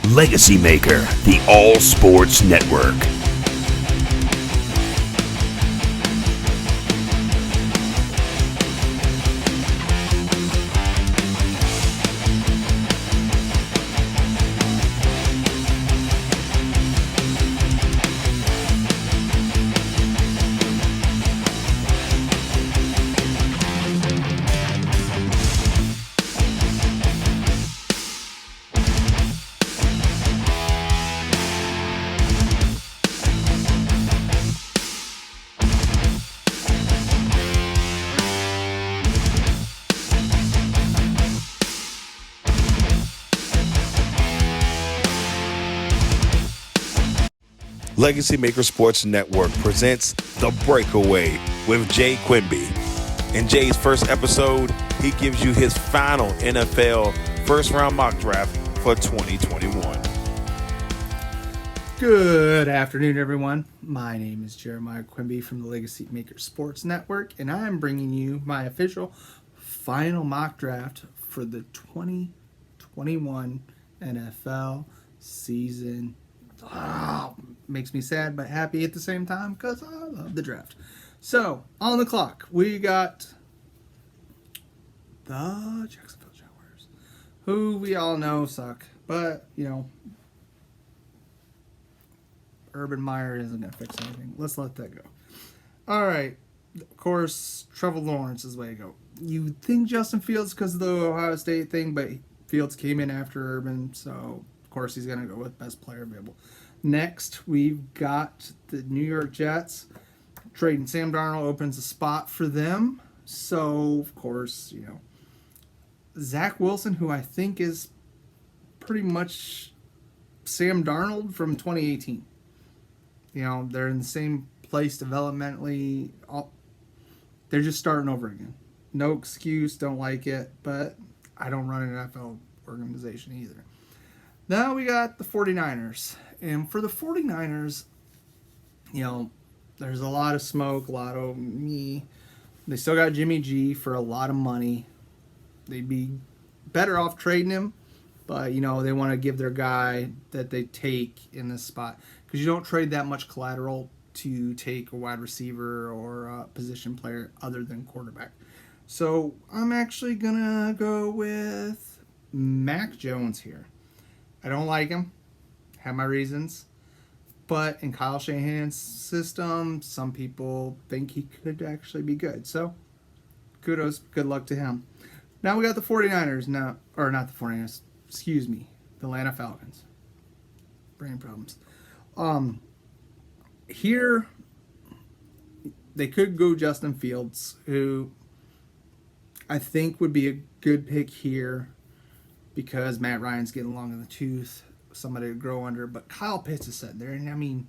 Legacy Maker, the All Sports Network. Legacy Maker Sports Network presents The Breakaway with Jay Quimby. In Jay's first episode, he gives you his final NFL first-round mock draft for 2021. Good afternoon, everyone. My name is Jeremiah Quimby from the Legacy Maker Sports Network, and I'm bringing you my official final mock draft for the 2021 NFL season. Makes me sad but happy at the same time because I love the draft. So, on the clock, we got the Jacksonville Jaguars, who we all know suck, but, Urban Meyer isn't going to fix anything. Let's let that go. All right. Of course, Trevor Lawrence is the way to go. You think Justin Fields because of the Ohio State thing, but Fields came in after Urban, so of course he's going to go with best player available. Next, we've got the New York Jets. Trading Sam Darnold opens a spot for them. So, of course, Zach Wilson, who I think is pretty much Sam Darnold from 2018. They're in the same place developmentally. They're just starting over again. No excuse, don't like it, but I don't run an NFL organization either. Now we got the 49ers. And for the 49ers, there's a lot of smoke, a lot of me. They still got Jimmy G for a lot of money. They'd be better off trading him, but, they want to give their guy that they take in this spot. Because you don't trade that much collateral to take a wide receiver or a position player other than quarterback. So I'm actually going to go with Mac Jones here. I don't like him. Have my reasons. But in Kyle Shanahan's system, some people think he could actually be good. So, kudos, good luck to him. Now we got the 49ers. Not the 49ers. Excuse me. The Atlanta Falcons. Brain problems. Here, they could go Justin Fields, who I think would be a good pick here because Matt Ryan's getting long in the tooth. Somebody to grow under, but Kyle Pitts is sitting there, and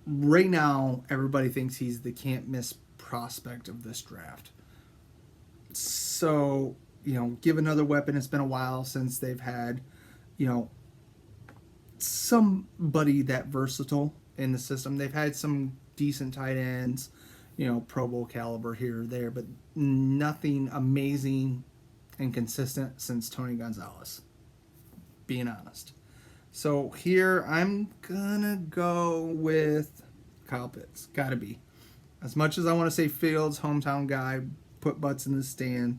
right now everybody thinks he's the can't miss prospect of this draft. So, give another weapon. It's been a while since they've had, somebody that versatile in the system. They've had some decent tight ends, Pro Bowl caliber here or there, but nothing amazing and consistent since Tony Gonzalez. Being honest. So here I'm gonna go with Kyle Pitts. Gotta be. As much as I want to say Fields, hometown guy, put butts in the stand,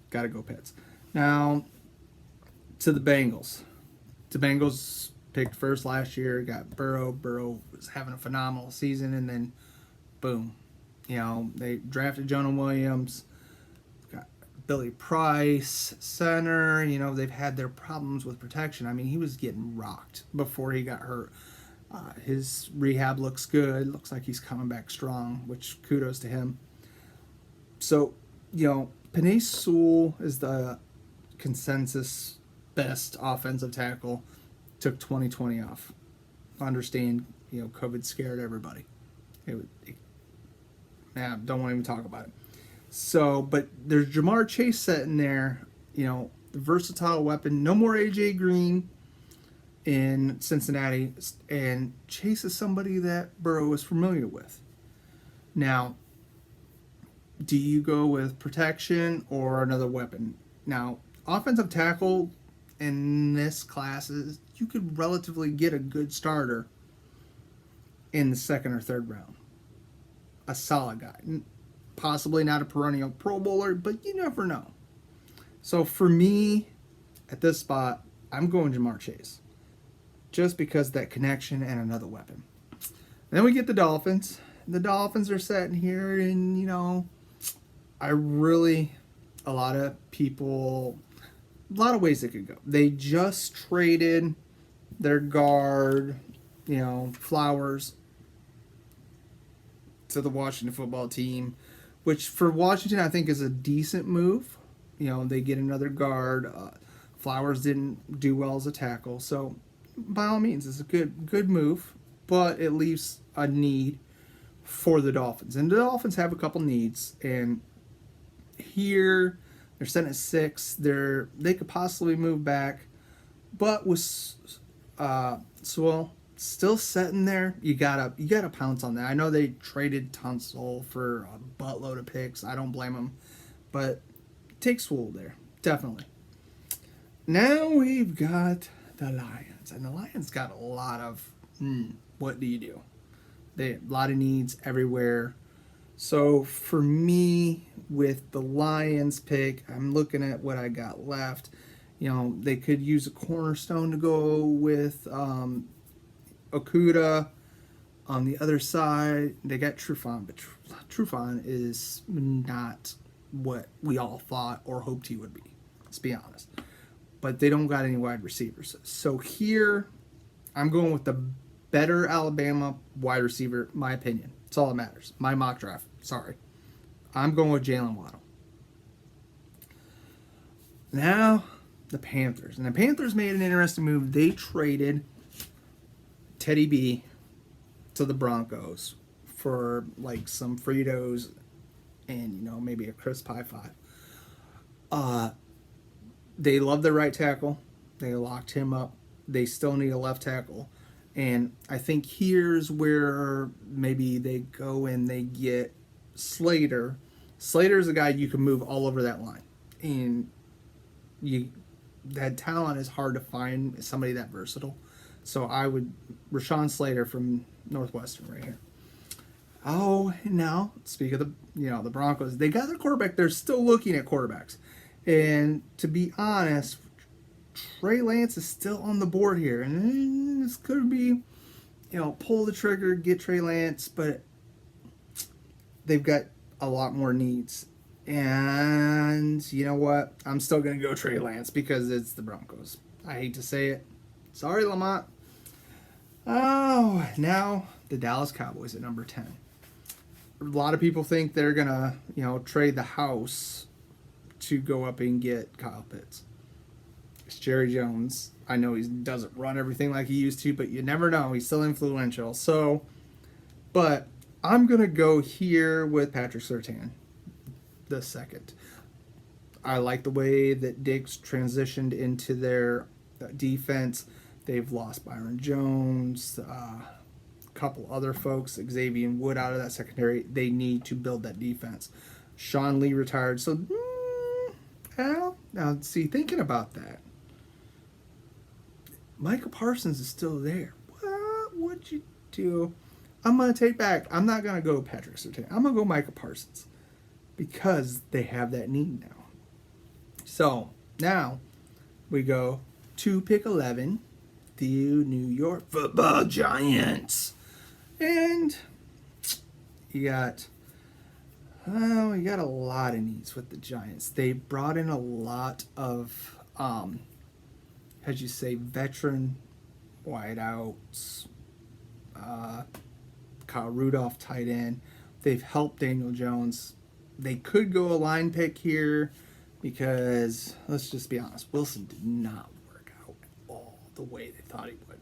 gotta go Pitts. Now to the Bengals. The Bengals picked first last year, got Burrow. Burrow was having a phenomenal season, and then boom. They drafted Jonah Williams. Billy Price, center, they've had their problems with protection. He was getting rocked before he got hurt. His rehab looks good. Looks like he's coming back strong, which kudos to him. So, Penei Sewell is the consensus best offensive tackle. Took 2020 off. Understand, COVID scared everybody. Don't want to even talk about it. So, but there's Jamar Chase sitting there, the versatile weapon. No more A.J. Green in Cincinnati. And Chase is somebody that Burrow is familiar with. Now, do you go with protection or another weapon? Now, offensive tackle, in this class is you could relatively get a good starter in the second or third round. A solid guy. Possibly not a perennial Pro Bowler, but you never know. So for me, at this spot, I'm going Jamar Chase. Just because of that connection and another weapon. Then we get the Dolphins. The Dolphins are sitting here, and, a lot of ways it could go. They just traded their guard, Flowers, to the Washington football team, which for Washington I think is a decent move. They get another guard. Flowers didn't do well as a tackle, so by all means, it's a good move, but it leaves a need for the Dolphins. And the Dolphins have a couple needs, and here they're sitting at 6. They could possibly move back, but with Sewell still sitting there, you gotta pounce on that. I know they traded Tunsil for a buttload of picks. I don't blame them, but take Sewell there, definitely. Now we've got the Lions, and the Lions got a lot of what do you do? They a lot of needs everywhere. So for me, with the Lions pick, I'm looking at what I got left. They could use a cornerstone to go with Okuda. On the other side, they got Trufant, but Trufant is not what we all thought or hoped he would be. Let's be honest. But they don't got any wide receivers. So here, I'm going with the better Alabama wide receiver, my opinion. That's all that matters. My mock draft. Sorry. I'm going with Jalen Waddle. Now, the Panthers. And the Panthers made an interesting move. They traded Teddy B to the Broncos for like some Fritos and, maybe a crisp high five. They love their right tackle. They locked him up. They still need a left tackle. And I think here's where maybe they go and they get Slater. Slater's a guy you can move all over that line. And that talent is hard to find, somebody that versatile. So I would, Rashawn Slater from Northwestern right here. Oh, now, speak of the Broncos. They got their quarterback. They're still looking at quarterbacks. And to be honest, Trey Lance is still on the board here. And this could be, pull the trigger, get Trey Lance, but they've got a lot more needs. And you know what? I'm still going to go Trey Lance because it's the Broncos. I hate to say it. Sorry, Lamont. Oh, now the Dallas Cowboys at number 10. A lot of people think they're going to, trade the house to go up and get Kyle Pitts. It's Jerry Jones. I know he doesn't run everything like he used to, but you never know. He's still influential. But I'm going to go here with Patrick Surtain, the second. I like the way that Diggs transitioned into their defense. They've lost Byron Jones, a couple other folks, Xavier Wood out of that secondary. They need to build that defense. Sean Lee retired, so now see, thinking about that, Micah Parsons is still there. What would you do? I'm going to take back. I'm not going to go Patrick Surtain. I'm going to go Micah Parsons because they have that need now. So now we go to pick 11, the New York Football Giants. And you got a lot of needs with the Giants. They brought in a lot of, veteran wideouts. Kyle Rudolph, tight end. They've helped Daniel Jones. They could go a line pick here because, let's just be honest, Wilson did not work out at all the way they thought he would.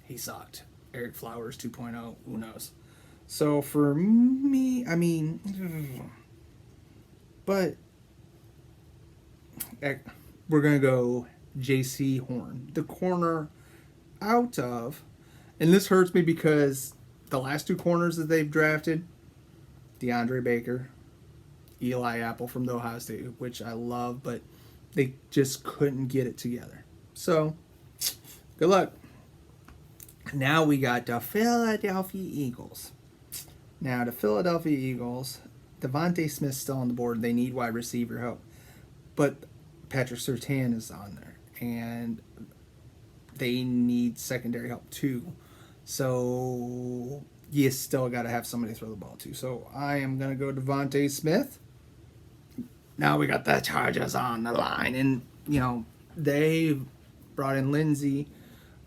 He sucked. Eric Flowers 2.0, who knows? So for me, but we're going to go J.C. Horn, the corner out of, and this hurts me because the last two corners that they've drafted, DeAndre Baker, Eli Apple from the Ohio State, which I love, but they just couldn't get it together. So, good luck. Now we got the Philadelphia Eagles. Now, the Philadelphia Eagles, Devontae Smith's still on the board. They need wide receiver help. But Patrick Surtain is on there. And they need secondary help too. So, you still got to have somebody throw the ball to. So, I am going to go Devontae Smith. Now we got the Chargers on the line. And, they brought in Lindsey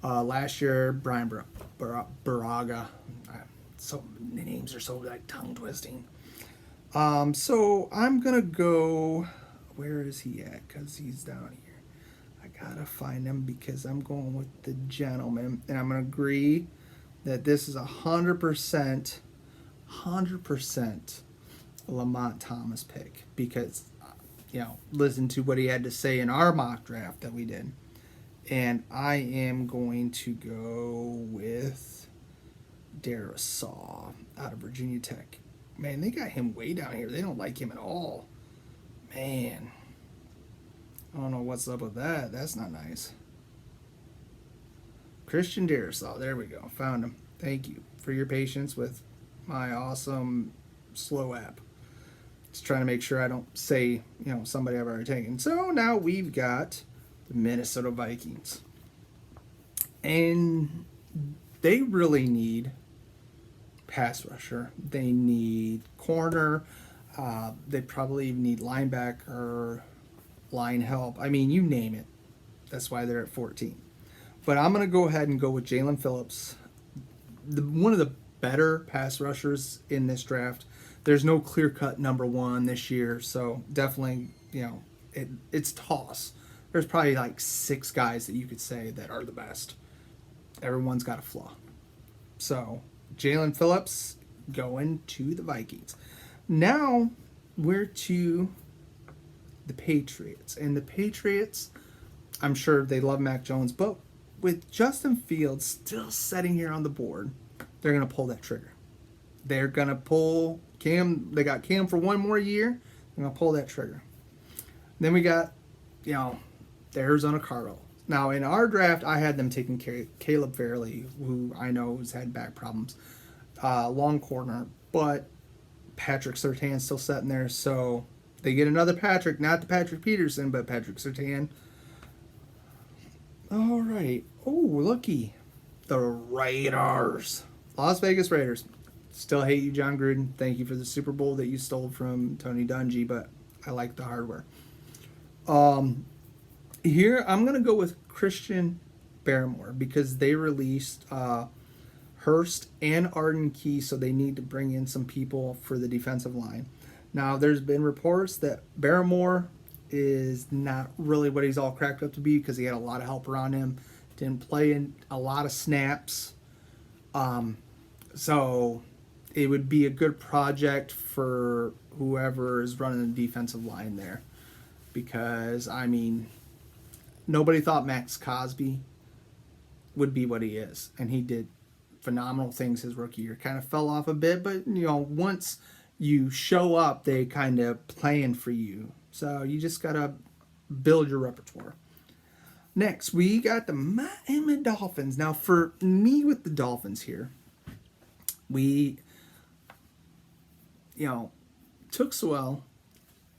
last year, Brian Baraga. So the names are so like tongue twisting. So I'm gonna go. Where is he at? Cause he's down here. I gotta find him because I'm going with the gentleman, and I'm gonna agree that this is 100%, Lamont Thomas pick because listen to what he had to say in our mock draft that we did, and I am going to go with Darisaw out of Virginia Tech. Man, they got him way down here. They don't like him at all. Man. I don't know what's up with that. That's not nice. Christian Darisaw. There we go. Found him. Thank you for your patience with my awesome slow app. Just trying to make sure I don't say, somebody I've already taken. So now we've got the Minnesota Vikings. And they really need pass rusher. They need corner. They probably need linebacker, line help. I mean, you name it. That's why they're at 14. But I'm going to go ahead and go with Jalen Phillips, one of the better pass rushers in this draft. There's no clear-cut number one this year, so definitely, it's toss. There's probably like 6 guys that you could say that are the best. Everyone's got a flaw. So, Jalen Phillips going to the Vikings. Now, we're to the Patriots. And the Patriots, I'm sure they love Mac Jones, but with Justin Fields still sitting here on the board, they're going to pull that trigger. They're going to pull Cam. They got Cam for one more year. They're going to pull that trigger. Then we got, the Arizona Cardinals. Now, in our draft, I had them taking Caleb Fairley, who I know has had back problems, long corner, but Patrick Surtain's still sitting there, so they get another Patrick, not the Patrick Peterson, but Patrick Surtain. All right. Oh, looky. The Raiders. Las Vegas Raiders. Still hate you, John Gruden. Thank you for the Super Bowl that you stole from Tony Dungy, but I like the hardware. Here, I'm going to go with Christian Barmore because they released Hurst and Arden Key, so they need to bring in some people for the defensive line. Now, there's been reports that Barmore is not really what he's all cracked up to be because he had a lot of help around him, didn't play in a lot of snaps. So it would be a good project for whoever is running the defensive line there because, nobody thought Max Cosby would be what he is, and he did phenomenal things his rookie year. Kind of fell off a bit, but once you show up, they kind of plan for you. So you just gotta build your repertoire. Next, we got the Miami Dolphins. Now, for me with the Dolphins here, we took Sewell,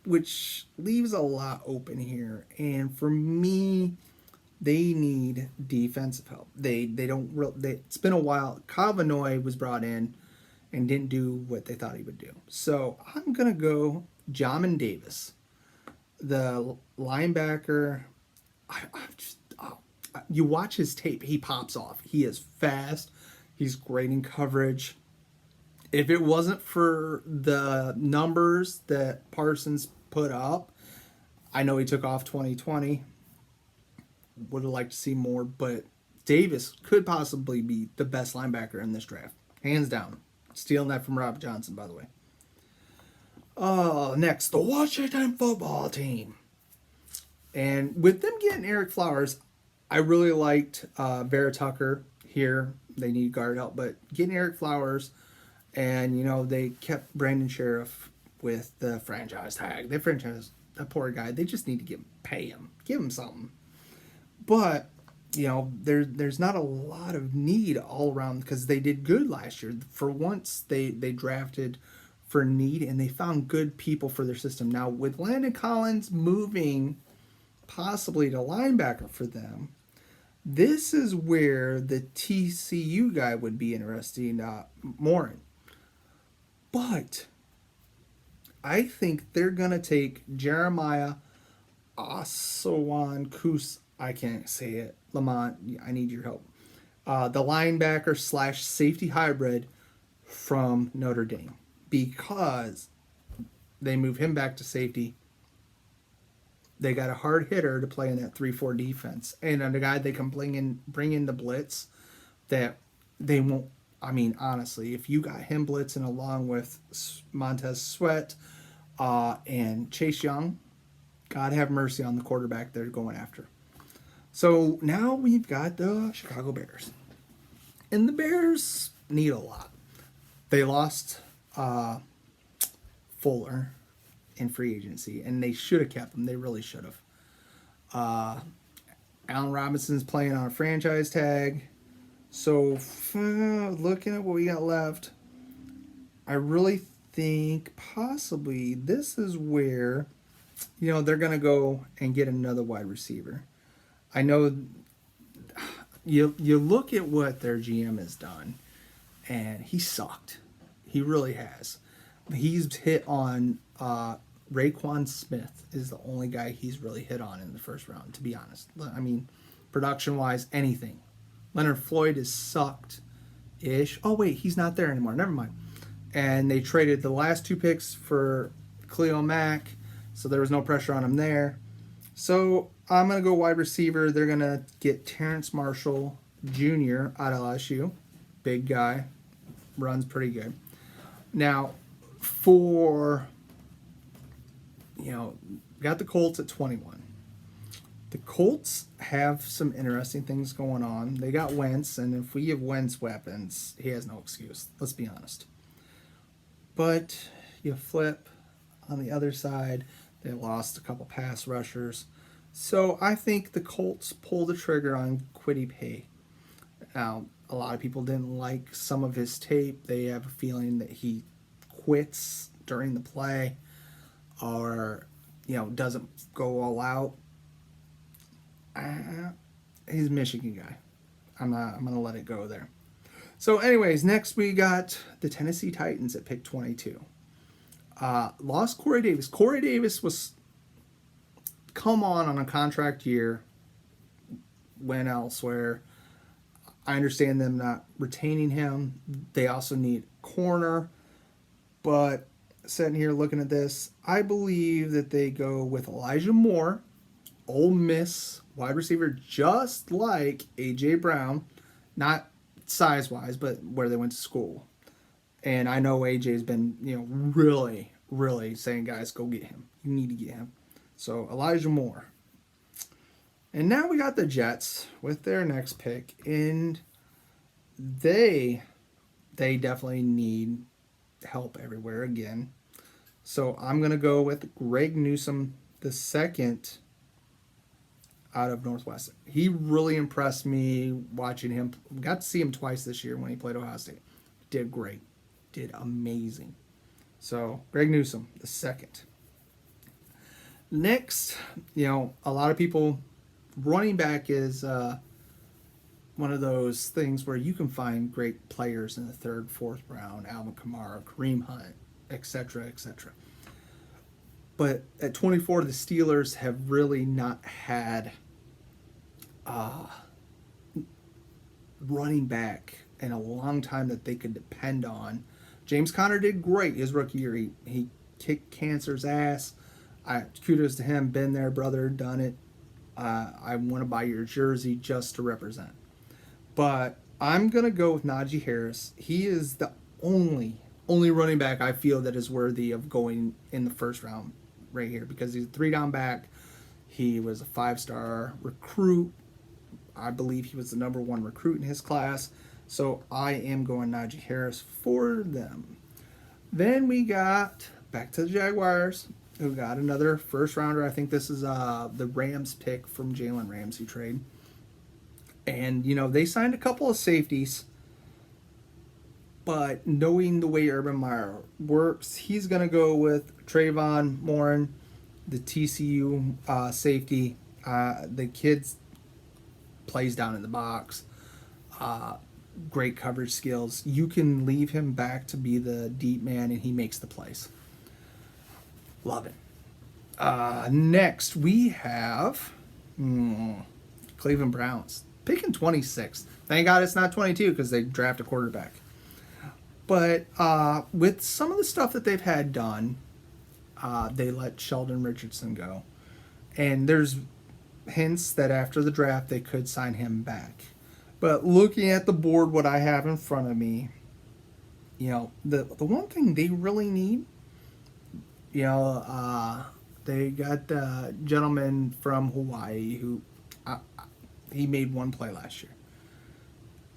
which leaves a lot open here. And for me, they need defensive help. They don't. It's been a while. Kyle Vanoy was brought in and didn't do what they thought he would do. So I'm gonna go Jamin Davis, the linebacker. You watch his tape, he pops off. He is fast. He's great in coverage. If it wasn't for the numbers that Parsons put up, I know he took off 2020. Would have liked to see more, but Davis could possibly be the best linebacker in this draft. Hands down. Stealing that from Rob Johnson, by the way. Next, the Washington football team. And with them getting Eric Flowers, I really liked Vera Tucker here. They need guard help, but getting Eric Flowers, and they kept Brandon Sheriff with the franchise tag. They franchised that poor guy. They just need to pay him, give him something. But there's not a lot of need all around because they did good last year. For once, they drafted for need and they found good people for their system. Now with Landon Collins moving possibly to linebacker for them, this is where the TCU guy would be interesting more in. But I think they're gonna take Jeremiah Asawan Kus. I can't say it. Lamont, I need your help. The linebacker / safety hybrid from Notre Dame, because they move him back to safety. They got a hard hitter to play in that 3-4 defense, and a guy they can bring in the blitz that they won't. I mean, honestly, if you got him blitzing along with Montez Sweat and Chase Young, God have mercy on the quarterback they're going after. So now we've got the Chicago Bears. And the Bears need a lot. They lost Fuller in free agency, and they should have kept him. They really should have. Allen Robinson's playing on a franchise tag. So looking at what we got left, I really think possibly this is where they're going to go and get another wide receiver. I know you look at what their GM has done, and he sucked. He really has. He's hit on Raekwon Smith is the only guy he's really hit on in the first round, to be honest. I mean, production-wise, anything. Leonard Floyd is sucked-ish. Oh, wait, he's not there anymore. Never mind. And they traded the last 2 picks for Khalil Mack, so there was no pressure on him there. So I'm going to go wide receiver. They're going to get Terrence Marshall Jr. out of LSU. Big guy. Runs pretty good. Now, got the Colts at 21. The Colts have some interesting things going on. They got Wentz, and if we give Wentz weapons, he has no excuse. Let's be honest. But you flip on the other side, they lost a couple pass rushers. So I think the Colts pull the trigger on Kwity Paye. Now, a lot of people didn't like some of his tape. They have a feeling that he quits during the play or, doesn't go all out. He's a Michigan guy. I'm going to let it go there. So anyways, next we got the Tennessee Titans at pick 22. Lost Corey Davis. Corey Davis was come on a contract year, went elsewhere. I understand them not retaining him. They also need corner. But sitting here looking at this, I believe that they go with Elijah Moore, Ole Miss wide receiver, just like A.J. Brown, not size-wise, but where they went to school. And I know A.J.'s been, really, really saying, guys, go get him. You need to get him. So Elijah Moore. And now we got the Jets with their next pick, and they definitely need help everywhere again. So I'm going to go with Greg Newsome the second out of Northwestern. He really impressed me watching him. Got to see him twice this year when he played Ohio State. Did great. Did amazing. So Greg Newsome the second. Next, a lot of people, running back is one of those things where you can find great players in the 3rd, 4th round, Alvin Kamara, Kareem Hunt, etc., etc. But at 24, the Steelers have really not had running back in a long time that they could depend on. James Conner did great his rookie year. He kicked cancer's ass. Kudos to him. Been there, brother. Done it. I want to buy your jersey just to represent. But I'm going to go with Najee Harris. He is the only running back I feel that is worthy of going in the 1st round right here, because he's a 3-down back. He was a 5-star recruit. I believe he was the number 1 recruit in his class. So I am going Najee Harris for them. Then we got back to the Jaguars, who got another 1st rounder. I think this is the Rams pick from Jalen Ramsey trade. And, they signed a couple of safeties. But knowing the way Urban Meyer works, he's going to go with Trayvon Morin, the TCU safety. The kid plays down in the box. Great coverage skills. You can leave him back to be the deep man, and he makes the plays. Love it. Next, we have Cleveland Browns. Picking 26th. Thank God it's not 22 because they draft a quarterback. But with some of the stuff that they've had done, they let Sheldon Richardson go. And there's hints that after the draft they could sign him back. But looking at the board, what I have in front of me, the one thing they really need, they got a gentleman from Hawaii who he made one play last year.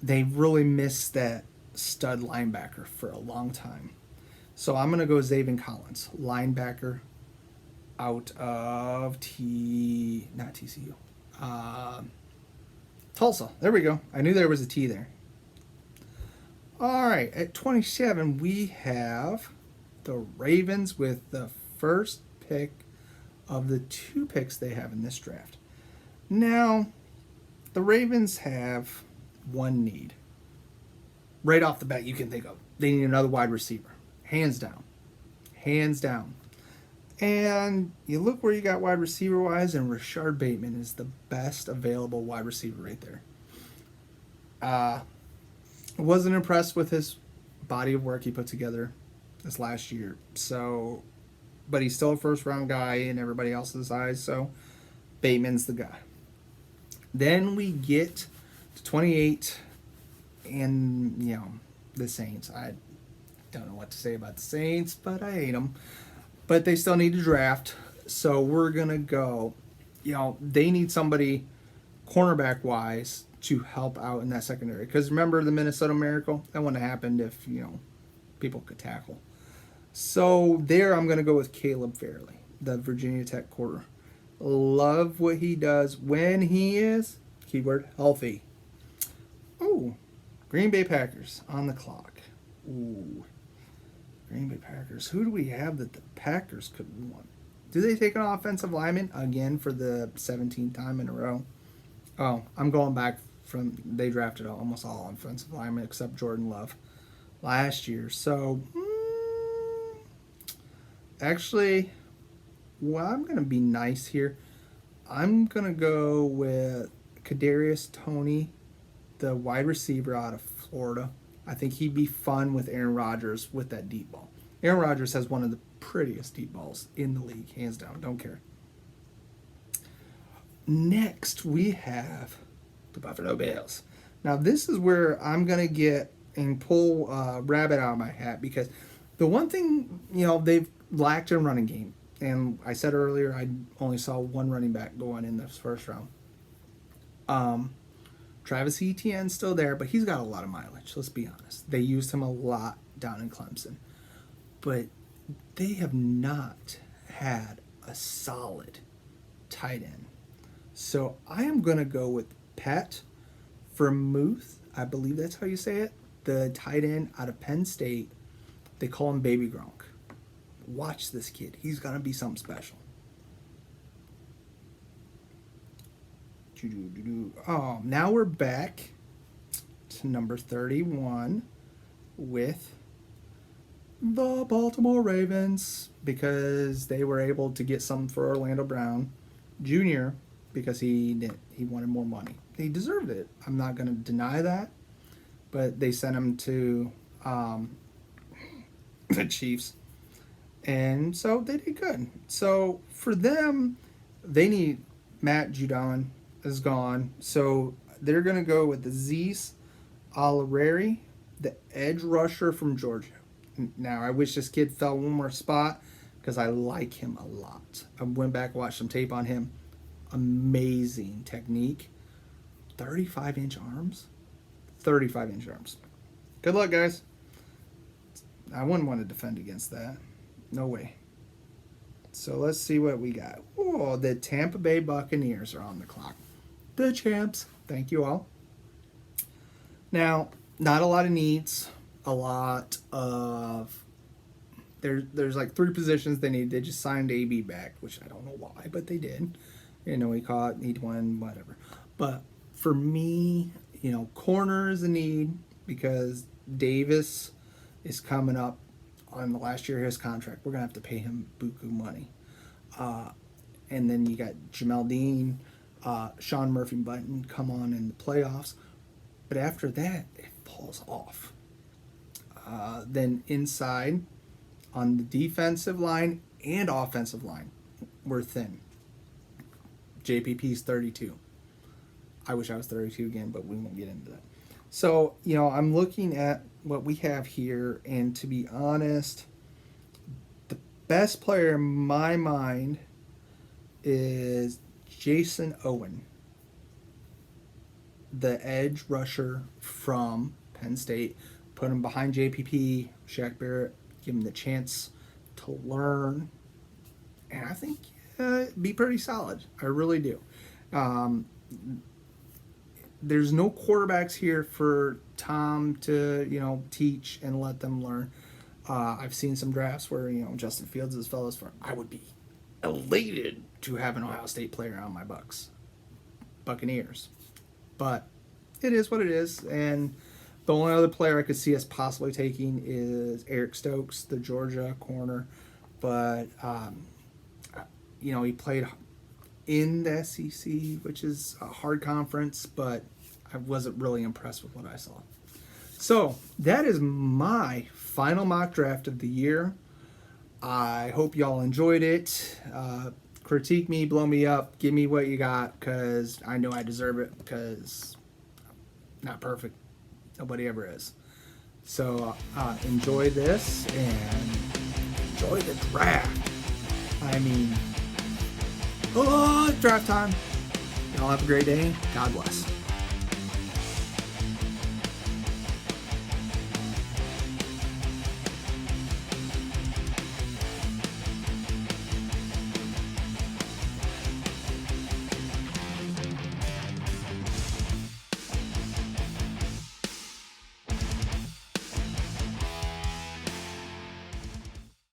They really missed that stud linebacker for a long time. So I'm going to go Zaven Collins, linebacker out of TCU. Tulsa. There we go. I knew there was a T there. All right, at 27, we have the Ravens with the first pick of the 2 picks they have in this draft. Now, the Ravens have one need. Right off the bat, you can think of. They need another wide receiver. Hands down. Hands down. And you look where you got wide receiver-wise, and Rashard Bateman is the best available wide receiver right there. Wasn't impressed with his body of work he put together this last year. But he's still a first-round guy in everybody else's eyes, so Bateman's the guy. Then we get to 28, and, the Saints. I don't know what to say about the Saints, but I hate them. But they still need to draft, so we're going to go. They need somebody cornerback-wise to help out in that secondary. Because remember the Minnesota Miracle? That wouldn't have happened if, people could tackle. So there I'm going to go with Caleb Fairley, the Virginia Tech quarter. Love what he does when he is, keyword, healthy. Ooh, Green Bay Packers on the clock. Ooh, Green Bay Packers. Who do we have that the Packers could want? Do they take an offensive lineman again for the 17th time in a row? Oh, I'm going back from, they drafted almost all offensive linemen except Jordan Love last year. So, actually, well, I'm going to be nice here. I'm going to go with Kadarius Toney, the wide receiver out of Florida. I think he'd be fun with Aaron Rodgers with that deep ball. Aaron Rodgers has one of the prettiest deep balls in the league, hands down. Don't care. Next, we have the Buffalo Bills. Now, this is where I'm going to get and pull a rabbit out of my hat, because the one thing, they've lacked in running game. And I said earlier, I only saw one running back going in this first round. Travis Etienne's still there, but he's got a lot of mileage, let's be honest. They used him a lot down in Clemson. But they have not had a solid tight end. So I am going to go with Pat Freiermuth. I believe that's how you say it. The tight end out of Penn State. They call him Baby Gronk. Watch this kid. He's going to be something special. Oh, now we're back to number 31 with the Baltimore Ravens, because they were able to get something for Orlando Brown Jr. because he wanted more money. He deserved it. I'm not going to deny that, but they sent him to the Chiefs, and so they did good. So for them, they need Matt Judon is gone, so they're going to go with the Zeus Alareri, the edge rusher from Georgia. Now, I wish this kid fell one more spot because I like him a lot. I went back and watched some tape on him. Amazing technique. 35-inch arms? 35-inch arms. Good luck, guys. I wouldn't want to defend against that. No way. So let's see what we got. Oh, the Tampa Bay Buccaneers are on the clock. The champs. Thank you all. Now, not a lot of needs. A lot of there's like 3 positions they need. They just signed AB back, which I don't know why, but they did. He caught, need one, whatever. But for me, corner is a need because Davis is coming up on the last year of his contract. We're gonna have to pay him buku money. And then you got Jamel Dean, Sean Murphy Button come on in the playoffs. But after that, it falls off. Then inside, on the defensive line and offensive line, we're thin. JPP's 32. I wish I was 32 again, but we won't get into that. So, I'm looking at what we have here, and to be honest, the best player in my mind is Jason Owen, the edge rusher from Penn State. Put him behind JPP, Shaq Barrett, give him the chance to learn, and I think be pretty solid. I really do. There's no quarterbacks here for Tom to teach and let them learn. I've seen some drafts where Justin Fields is fellows for. I would be elated to have an Ohio State player on my Buccaneers, but it is what it is. And the only other player I could see us possibly taking is Eric Stokes, the Georgia corner, but he played in the SEC, which is a hard conference, but I wasn't really impressed with what I saw. So that is my final mock draft of the year. I hope y'all enjoyed it. Critique me, blow me up, give me what you got, because I know I deserve it, because I'm not perfect. Nobody ever is. So enjoy this and enjoy the draft. Draft time. Y'all have a great day. God bless.